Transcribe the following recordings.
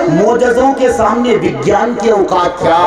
معجزوں کے سامنے وگیان کی اوقات کیا؟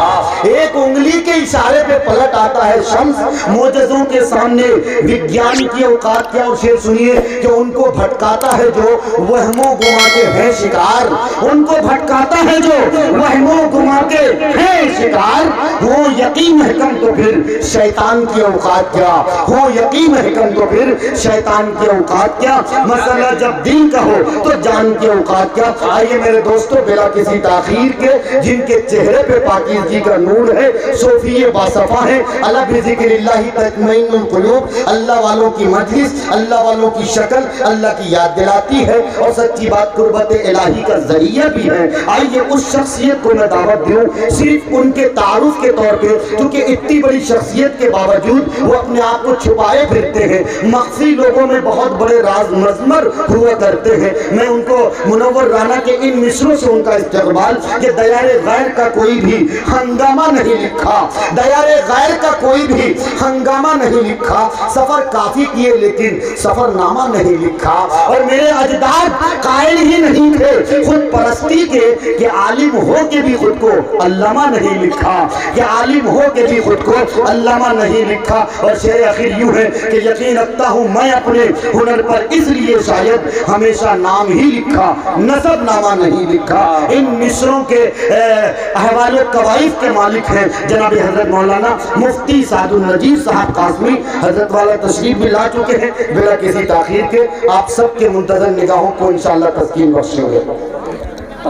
ایک انگلی کے اشارے پہ پلٹ آتا ہے شمس، معجزوں کے سامنے وگیان کی اوقات کیا؟ اور شعر سنیے کہ ان کو بھٹکاتا ہے جو وہم و گما کے ہیں شکار، ان کو بھٹکاتا ہے جو وہم و گما کے ہیں شکار، ہو یقین محکم تو پھر شیطان کی اوقات کیا، ہو یقین محکم تو پھر شیطان کی اوقات کیا، مسئلہ جب دین کا ہو تو جان کی اوقات کیا۔ آئیے میرے دوستو بلا کسی تاخیر کے، جن کے چہرے پہ پاکیزگی کا نور ہے، صوفی باصفا ہے، اللہ بذکر اللہ تطمئن القلوب، اللہ والوں کی مجلس، اللہ والوں کی شکل اللہ کی یاد دلاتی ہے اور سچی بات قربت الہی کا ذریعہ بھی ہے۔ آئیے اس شخصیت کو میں دعوت دوں صرف ان کے تعارف کے طور پہ، کیونکہ اتنی بڑی شخصیت کے باوجود وہ اپنے آپ کو چھپائے پھرتے ہیں، مخفی لوگوں میں بہت بڑے راز مضمر ہوا کرتے ہیں۔ میں ان کو منور رانا کے ان مصروں سے ان کا استقبال کہ دیار غیر کا کوئی بھی ہنگامہ نہیں لکھا، دیار غیر کا کوئی بھی ہنگامہ نہیں لکھا، سفر کافی کیے لیکن سفر نامہ نہیں لکھا، اور میرے اجداد قائل ہی نہیں تھے خود پرستی کے کہ عالم ہو کے بھی خود کو علامہ نہیں لکھا، کہ عالم ہو کے بھی خود کو علامہ نہیں لکھا۔ اور شعر آخر یوں ہے کہ یقین رکھتا ہوں میں اپنے ہنر پر اس لیے شاید ہمیشہ نام ہی لکھا، نسب نامہ نہیں لکھا۔ ان مصروں کے احوال و قوائف کے مالک ہیں جناب حضرت مولانا مفتی سعد النجیب صاحب قاسمی، حضرت والا تشریف بھی لا چکے ہیں، بلا کسی تاخیر کے آپ سب کے منتظر نگاہوں کو انشاءاللہ تسکین بخشیں گے۔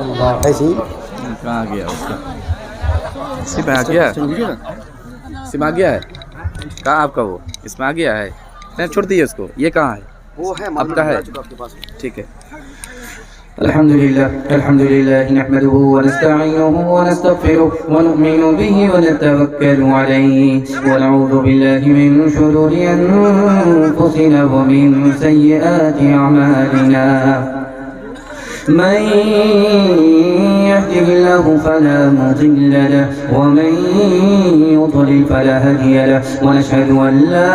اللہ ایسی کہاں گیا اس کا؟ اس میں آ گیا ہے، اس میں آ گیا ہے، کہاں آپ کا وہ اس میں آ گیا ہے؟ نہیں چھوڑ دیئے اس کو، یہ کہاں ہے؟ وہ ہے آپ کا ہے، ٹھیک ہے۔ الحمد لله نحمده ونستعينه ونستغفره ونؤمن به ونتوكل عليه ونعوذ بالله من شرور أنفسنا ومن سيئات أعمالنا من يهده الله فلا مضل له ومن يضلل فلا هادي له ونشهد أن لا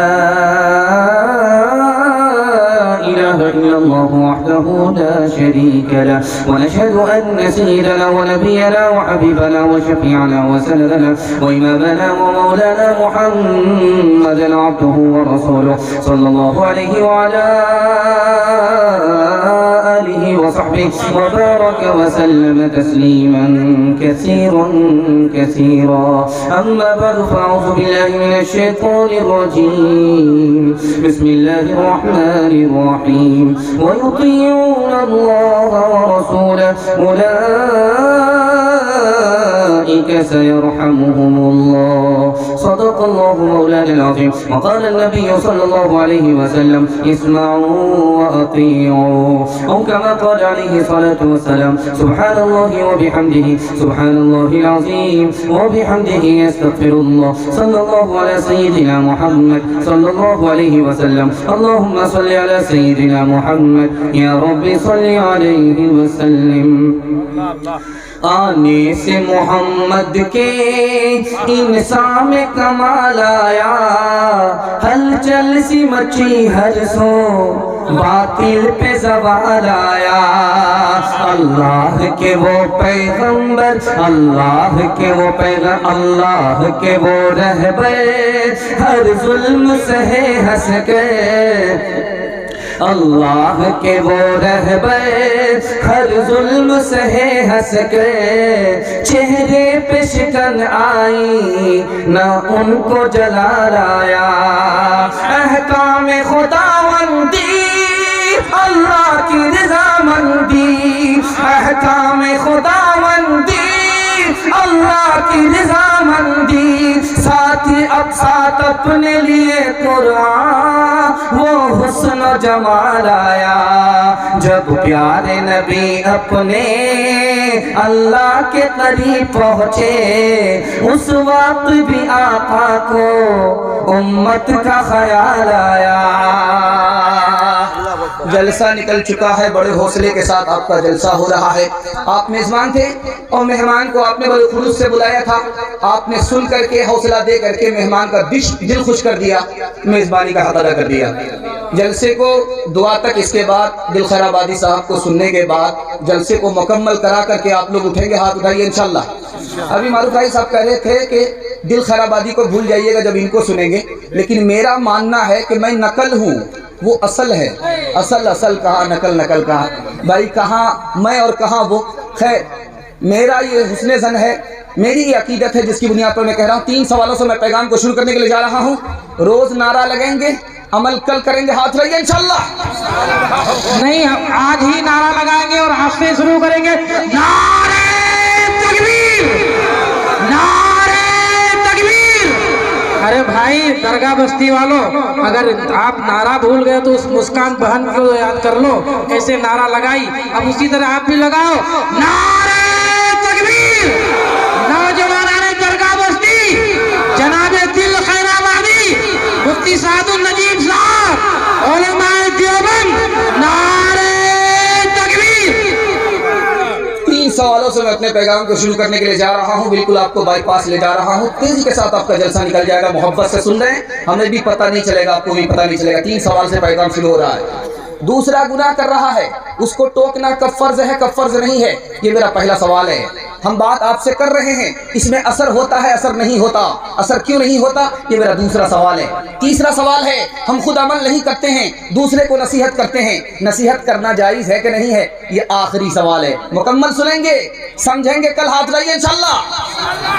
إله إلا الله وحده لا شريك له ونشهد أن سيدنا ونبينا وحبيبنا وشفيعنا وسندنا وإمامنا ومولانا محمدا عبده ورسوله صلى الله عليه وعلى آله وصحبه وبارك وسلم تسليما كثيرا كثيرا أما بعد فأعوذ بالله من الشيطان الرجيم بسم الله الرحمن الرحيم ويطيعون الله ورسوله أولئك سيرحمهم الله صدق الله مولانا العظيم وقال النبي صلى الله عليه وسلم اسمعوا وأطيعوا أو كما قال عليه الصلاة والسلام سبحان الله وبحمده سبحان الله العظيم وبحمده يستغفر الله صلى الله على سيدنا محمد صلى الله عليه وسلم اللهم صل على سيدنا محمد يا رب صل عليه وسلم آنے سے محمد کے انسان میں کمال آیا ہلچل سی مچی ہر سو باطل پہ زوال آیا اللہ کے وہ پیغمبر اللہ کے وہ پیغمبر اللہ کے وہ رہبر ہر ظلم سہے ہنس کے اللہ کے وہ رہبر ہر ظلم سہے ہنس کے چہرے پہ شکن آئی نہ ان کو جلال آیا احکام خداوندی اللہ کی رضامندی احکام خداوندی اللہ کی رضامندی ساتھی اب ساتھ اپنے لیے قرآن وہ حسن و جمال آیا جب پیارے نبی اپنے اللہ کے قریب پہنچے اس وقت بھی آقا کو امت کا خیال آیا جلسہ نکل چکا ہے بڑے حوصلے کے ساتھ آپ کا جلسہ ہو رہا ہے آپ میزبان تھے اور مہمان کو آپ نے بڑے خلوص سے بلایا تھا آپ نے سن کر کے حوصلہ دے کر کے مہمان کا دل خوش کر دیا میزبانی کا حق ادا کر دیا جلسے کو دعا تک، اس کے بعد دل خیر آبادی صاحب کو سننے کے بعد جلسے کو مکمل کرا کر کے آپ لوگ اٹھیں گے، ہاتھ اٹھائیے انشاءاللہ۔ ابھی معروف بھائی صاحب کہہ رہے تھے کہ دل خیر آبادی کو بھول جائیے گا جب ان کو سنیں گے، لیکن میرا ماننا ہے کہ میں نقل ہوں، وہ اصل ہے۔ اصل کہاں، نقل کہاں؟ بھائی کہاں میں اور کہاں وہ؟ خیر میرا یہ حسن ظن ہے، میری یہ عقیدت ہے جس کی بنیاد پر میں کہہ رہا ہوں۔ 3 سوالوں سے میں پیغام کو شروع کرنے کے لیے جا رہا ہوں۔ روز نعرہ لگیں گے، عمل کل کریں گے، ہاتھ رہیے انشاءاللہ۔ نہیں، ہم آج ہی نعرہ لگائیں گے اور آج سے شروع کریں گے۔ نعرہ تکبیر، نعرہ تکبیر۔ ارے بھائی درگاہ بستی والوں، اگر آپ نعرہ بھول گئے تو اس مسکان بہن کو یاد کر لو کیسے نعرہ لگائی، اب اسی طرح آپ بھی لگاؤ۔ نعرہ تکبیر۔ نوجوانان درگاہ بستی، جناب دل خیر آبادی، مفتی سعد النجیب صاحب، علماء دیوبند، نعرہ تکبیر۔ 3 سوالوں سے میں اپنے پیغام کو شروع کرنے کے لیے جا رہا ہوں، بالکل آپ کو بائی پاس لے جا رہا ہوں، تیزی کے ساتھ آپ کا جلسہ نکل جائے گا، محبت سے سن رہے ہیں، ہمیں بھی پتہ نہیں چلے گا، آپ کو بھی پتہ نہیں چلے گا۔ 3 سوال سے پیغام شروع ہو رہا ہے۔ دوسرا گناہ کر رہا ہے، اس کو ٹوکنا کب فرض ہے کب فرض نہیں ہے، یہ میرا پہلا سوال ہے۔ ہم بات آپ سے کر رہے ہیں، اس میں اثر ہوتا ہے اثر نہیں ہوتا، اثر کیوں نہیں ہوتا، یہ میرا دوسرا سوال ہے۔ تیسرا سوال ہے، ہم خود عمل نہیں کرتے ہیں، دوسرے کو نصیحت کرتے ہیں، نصیحت کرنا جائز ہے کہ نہیں ہے، یہ آخری سوال ہے۔ مکمل سنیں گے، سمجھیں گے، کل ہاتھ لائیے انشاءاللہ۔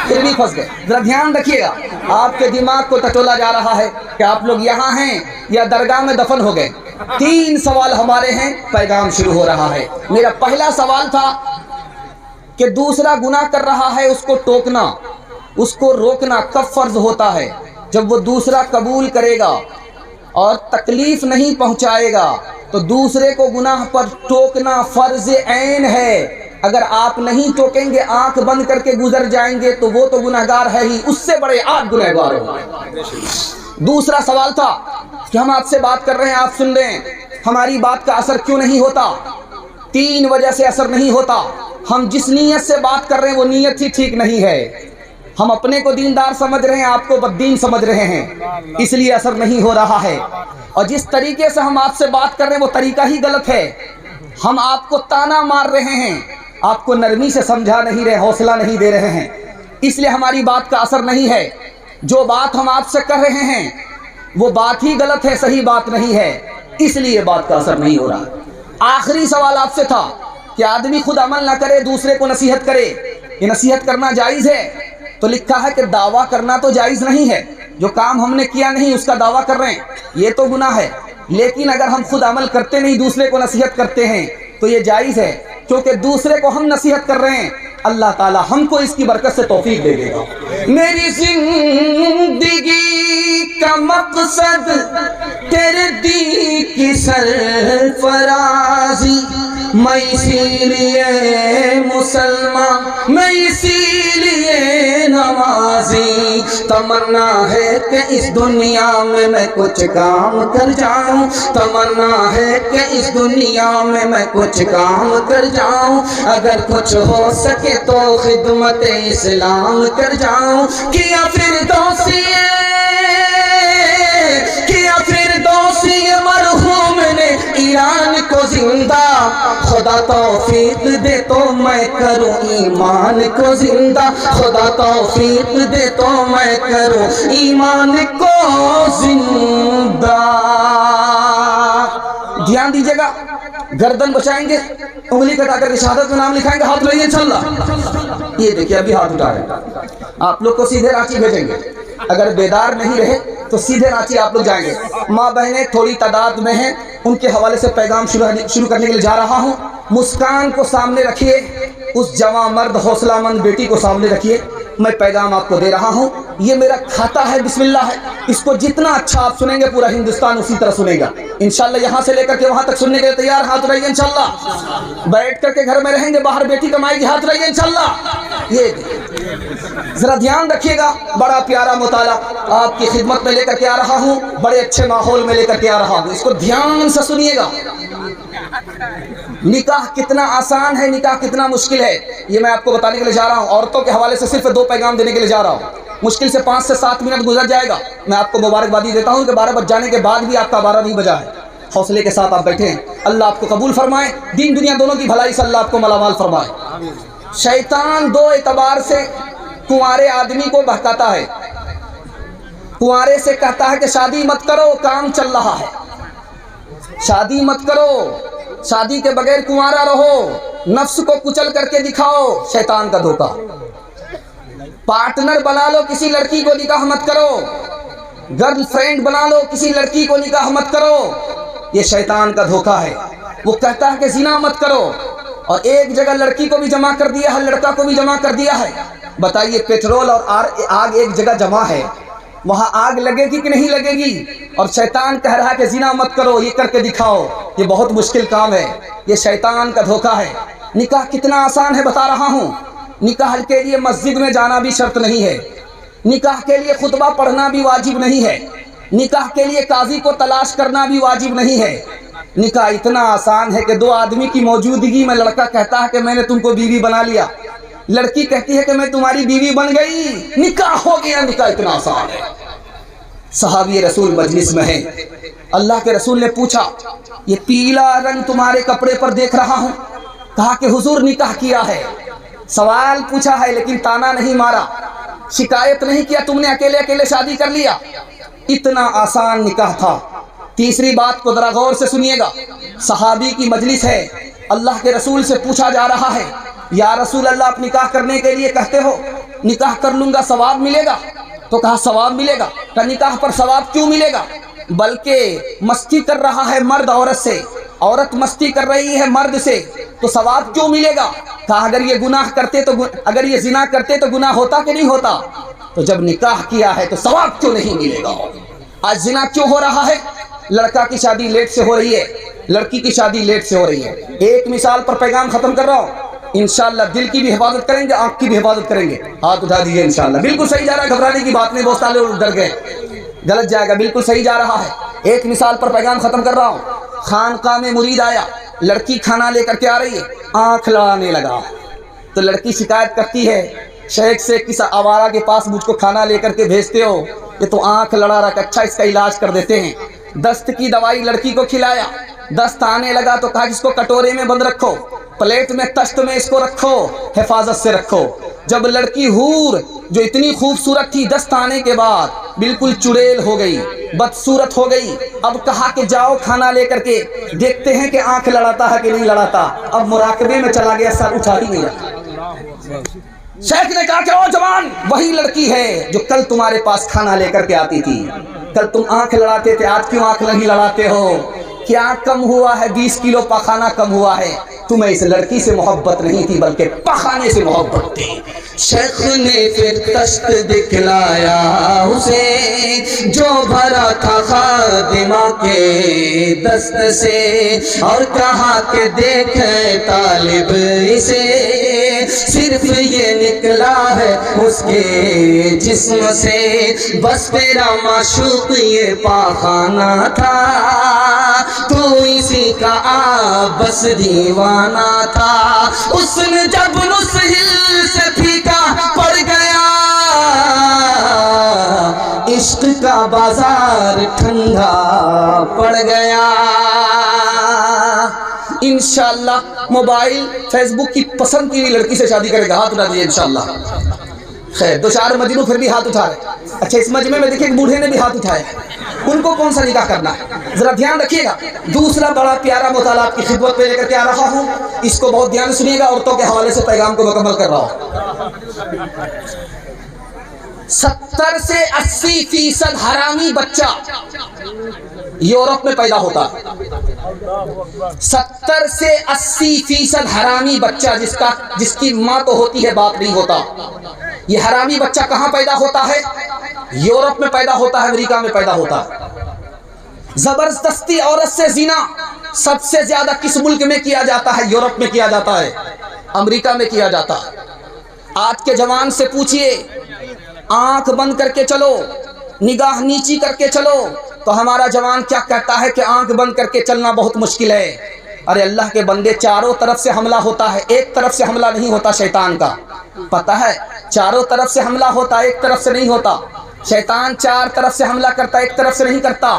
پھر بھی پھنس گئے، ذرا دھیان رکھیے گا، آپ کے دماغ کو ٹٹولا جا رہا ہے کہ آپ لوگ یہاں ہیں یا درگاہ میں دفن ہو گئے۔ 3 سوال ہمارے ہیں، پیغام شروع ہو رہا ہے۔ میرا پہلا سوال تھا کہ دوسرا گناہ کر رہا ہے، اس کو ٹوکنا، اس کو روکنا کب فرض ہوتا ہے؟ جب وہ دوسرا قبول کرے گا اور تکلیف نہیں پہنچائے گا تو دوسرے کو گناہ پر ٹوکنا فرض عین ہے۔ اگر آپ نہیں ٹوکیں گے، آنکھ بند کر کے گزر جائیں گے تو وہ تو گنہگار ہے ہی، اس سے بڑے آپ گنہگار ہوں۔ دوسرا سوال تھا کہ ہم آپ سے بات کر رہے ہیں، آپ سن رہے ہیں، ہماری بات کا اثر کیوں نہیں ہوتا؟ 3 وجہ سے اثر نہیں ہوتا۔ ہم جس نیت سے بات کر رہے ہیں وہ نیت ہی ٹھیک نہیں ہے، ہم اپنے کو دیندار سمجھ رہے ہیں، آپ کو بددین سمجھ رہے ہیں، اس لیے اثر نہیں ہو رہا ہے۔ اور جس طریقے سے ہم آپ سے بات کر رہے ہیں وہ طریقہ ہی غلط ہے، ہم آپ کو تانا مار رہے ہیں، آپ کو نرمی سے سمجھا نہیں رہے، حوصلہ نہیں دے رہے ہیں، اس لیے ہماری بات کا اثر نہیں ہے۔ جو بات ہم آپ سے کر رہے ہیں وہ بات ہی غلط ہے، صحیح بات نہیں ہے، اس لیے بات کا اثر نہیں ہو رہا۔ آخری سوال آپ سے تھا کہ آدمی خود عمل نہ کرے، دوسرے کو نصیحت کرے، یہ نصیحت کرنا جائز ہے؟ تو لکھا ہے کہ دعویٰ کرنا تو جائز نہیں ہے، جو کام ہم نے کیا نہیں اس کا دعویٰ کر رہے ہیں یہ تو گناہ ہے، لیکن اگر ہم خود عمل کرتے نہیں دوسرے کو نصیحت کرتے ہیں تو یہ جائز ہے، کیونکہ دوسرے کو ہم نصیحت کر رہے ہیں، اللہ تعالی ہم کو اس کی برکت سے توفیق دے دے گا۔ میری زندگی کا مقصد تیرے دین کی سرفرازی، میں اسی لیے مسلمان، میں اسی لیے نمازی، تمنا ہے کہ اس دنیا میں کچھ کام کر جاؤں، تمنا ہے کہ اس دنیا میں کچھ کام کر جاؤں، اگر کچھ ہو سکے تو خدمت اسلام کر جاؤں، کیا فردوسی مرحوم نے ایران کو زندہ، خدا توفیق دے تو میں کروں ایمان کو زندہ، خدا توفیق دے تو میں کروں ایمان کو زندہ۔ دھیان دیجیے گا، گردن بچائیں گے، انگلی کٹا کر کے شہادت میں نام لکھائیں گے، ہاتھ لائیے انشاءاللہ۔ یہ دیکھیں ابھی ہاتھ اٹھا رہے ہیں، آپ لوگ کو سیدھے رانچی بھیجیں گے، اگر بیدار نہیں رہے تو سیدھے رانچی آپ لوگ جائیں گے۔ ماں بہنیں تھوڑی تعداد میں ہیں، ان کے حوالے سے پیغام شروع کرنے کے لیے جا رہا ہوں۔ مسکان کو سامنے رکھیے، اس جوان مرد حوصلہ مند بیٹی کو سامنے رکھیے، میں پیغام آپ کو دے رہا ہوں، یہ میرا کھاتا ہے، بسم اللہ ہے، اس کو جتنا اچھا آپ سنیں گے پورا ہندوستان اسی طرح سنے گا انشاءاللہ۔ یہاں سے لے کر کے وہاں تک سننے کے لیے تیار، ہاتھ اٹھائیے انشاءاللہ۔ بیٹھ کر کے گھر میں رہیں گے، باہر بیٹی کمائے گی، ہاتھ اٹھائیے انشاءاللہ۔ یہ ذرا دھیان رکھیے گا، بڑا پیارا مطالعہ آپ کی خدمت میں لے کر کے آ رہا ہوں، بڑے اچھے ماحول میں لے کر کے آ رہا ہوں، اس کو دھیان سے سنیے گا۔ نکاح کتنا آسان ہے، نکاح کتنا مشکل ہے، یہ میں آپ کو بتانے کے لیے جا رہا ہوں۔ عورتوں کے حوالے سے صرف 2 پیغام دینے کے لیے جا رہا ہوں، مشکل سے 5 سے 7 منٹ گزر جائے گا، میں آپ کو مبارکبادی دیتا ہوں کہ 12 بج جانے کے بعد بھی آپ کا 12 نہیں بجا ہے، حوصلے کے ساتھ آپ بیٹھیں. اللہ آپ کو قبول فرمائے, دین دنیا دونوں کی بھلائی سے اللہ آپ کو مالامال فرمائے. شیطان دو اعتبار سے کنوارے آدمی کو بہکاتا ہے. کنوارے سے کہتا ہے کہ شادی مت کرو, کام چل رہا ہے. شادی مت کرو, شادی کے بغیر کنوارا رہو, نفس کو کچل کر کے دکھاؤ, شیطان کا دھوکہ. پارٹنر بنا لو, کسی لڑکی کو نکاح مت کرو. گرل فرینڈ بنا لو, کسی لڑکی کو نکاح مت کرو. یہ شیطان کا دھوکہ ہے. وہ کہتا ہے کہ زنا مت کرو, اور ایک جگہ لڑکی کو بھی جمع کر دیا ہے, لڑکا کو بھی جمع کر دیا ہے. بتائیے پیٹرول اور آگ ایک جگہ جمع ہے, وہاں آگ لگے گی کہ نہیں لگے گی؟ اور شیطان کہہ رہا ہے کہ زنا مت کرو, یہ کر کے دکھاؤ. یہ بہت مشکل کام ہے, یہ شیطان کا دھوکہ ہے. نکاح کتنا آسان ہے بتا رہا ہوں. نکاح کے لیے مسجد میں جانا بھی شرط نہیں ہے. نکاح کے لیے خطبہ پڑھنا بھی واجب نہیں ہے. نکاح کے لیے قاضی کو تلاش کرنا بھی واجب نہیں ہے. نکاح اتنا آسان ہے کہ دو آدمی کی موجودگی میں لڑکا کہتا ہے کہ میں نے تم کو بیوی بنا لیا, لڑکی کہتی ہے کہ میں تمہاری بیوی بن گئی, نکاح ہو گیا. نکاح اتنا آسان ہے. صحابی رسول مجلس میں ہیں, اللہ کے رسول نے پوچھا یہ پیلا رنگ تمہارے کپڑے پر دیکھ رہا ہوں. کہا کہ حضور نکاح کیا ہے. سوال پوچھا ہے لیکن تانا نہیں مارا, شکایت نہیں کیا تم نے اکیلے اکیلے شادی کر لیا. اتنا آسان نکاح تھا. تیسری بات کو ذرا غور سے سنیے گا. صحابی کی مجلس ہے, اللہ کے رسول سے پوچھا جا رہا ہے یا رسول اللہ آپ نکاح کرنے کے لیے کہتے ہو, نکاح کر لوں گا ثواب ملے گا؟ تو کہا ثواب ملے گا. کہ نکاح پر ثواب کیوں ملے گا؟ بلکہ مستی کر رہا ہے مرد عورت سے, عورت مستی کر رہی ہے مرد سے, تو ثواب کیوں ملے گا؟ کہا اگر یہ گناہ کرتے تو, اگر یہ زنا کرتے تو گناہ ہوتا کہ نہیں ہوتا؟ تو جب نکاح کیا ہے تو ثواب کیوں نہیں ملے گا؟ آج زنا کیوں ہو رہا ہے؟ لڑکا کی شادی لیٹ سے ہو رہی ہے, لڑکی کی شادی لیٹ سے ہو رہی ہے. ایک مثال پر پیغام ختم کر رہا ہوں. انشاءاللہ دل کی بھی حفاظت کریں گے, آنکھ کی بھی حفاظت کریں گے. ہاتھ اٹھا دیجیے. انشاءاللہ بالکل صحیح جا رہا ہے, گھبرانے کی بات نہیں. بہت سارے لوگ ڈر گئے, غلط جائے گا. بالکل صحیح جا رہا ہے. ایک مثال پر پیغام ختم کر رہا ہوں. خانقاہ میں مرید آیا, لڑکی کھانا لے کر کے آ رہی ہے, آنکھ لڑانے لگا. تو لڑکی شکایت کرتی ہے شیخ سے, کس آوارہ کے پاس مجھ کو کھانا لے کر کے بھیجتے ہو, یہ تو آنکھ لڑا رہا. اچھا اس کا علاج کر دیتے ہیں. دست کی دوائی لڑکی کو کھلایا, دست آنے لگا تو کہا اس کو کٹورے میں بند رکھو, پلیٹ میں تشت میں اس کو رکھو, حفاظت سے رکھو. جب لڑکی حور جو اتنی خوبصورت تھی, دست آنے کے بعد بالکل چڑیل ہو گئی, بدصورت ہو گئی. اب کہا کہ جاؤ کھانا لے کر کے دیکھتے ہیں کہ آنکھ لڑاتا ہے کہ نہیں لڑاتا. اب مراقبے میں چلا گیا, سر اٹھا ہی نہیں رہا. شیخ نے کہا کہ او جوان, وہی لڑکی ہے جو کل تمہارے پاس کھانا لے کر کے آتی تھی. کل تم آنکھ لڑاتے تھے, آج کیوں آنکھ نہیں لڑاتے ہو؟ کیا کم ہوا ہے؟ 20 کلو پخانہ کم ہوا ہے. تمہیں اس لڑکی سے محبت نہیں تھی بلکہ پخانے سے محبت تھی. شیخ نے پھر تشت دکھلایا اسے جو بھرا تھا خادمہ کے دست سے, اور کہا کہ دیکھ طالب اسے, صرف یہ نکلا ہے اس کے جسم سے, بس تیرا معشوق یہ پاخانہ تھا, تو اسی کا آپ بس دیوانہ تھا. اس نے جب نسہل سے پھیکا پڑ گیا, عشق کا بازار ٹھنڈا پڑ گیا. انشاءاللہ موبائل فیس بک کی پسند کی لڑکی سے شادی کرے گا. ہاتھ اٹھا دیجیے انشاءاللہ. خیر, 2-4 مجنوں پھر بھی ہاتھ اٹھا رہے. اچھا اس مجمع میں دیکھیں بوڑھے نے بھی ہاتھ اٹھایا, ان کو کون سا نکاح کرنا ہے ذرا دھیان رکھیے گا. دوسرا بڑا پیارا مطالعہ آپ کی خدمت میں لے کر کے آ رہا ہوں, اس کو بہت دھیان سے سنیے گا. عورتوں کے حوالے سے پیغام کو مکمل کر رہا ہوں. 70 سے 80% حرامی بچہ یورپ میں پیدا ہوتا ہے. 70 سے 80% حرامی بچہ جس کی ماں تو ہوتی ہے, باپ نہیں ہوتا. یہ حرامی بچہ کہاں پیدا ہوتا ہے؟ یورپ میں پیدا ہوتا ہے, امریکہ میں پیدا ہوتا ہے. زبردستی عورت سے زنا سب سے زیادہ کس ملک میں کیا جاتا ہے؟ یورپ میں کیا جاتا ہے, امریکہ میں کیا جاتا ہے. آج کے جوان سے پوچھئے, آنکھ بند کر کے چلو, نگاہ نیچی کر کے چلو, تو ہمارا جوان کیا کہتا ہے کہ آنکھ بند کر کے چلنا بہت مشکل ہے. ارے اللہ کے بندے, چاروں طرف سے حملہ ہوتا ہے, ایک طرف سے حملہ نہیں ہوتا شیطان کا. پتہ ہے, چاروں طرف سے حملہ ہوتا ہے, ایک طرف سے نہیں ہوتا. شیطان 4 طرف سے حملہ کرتا ہے, ایک طرف سے نہیں کرتا.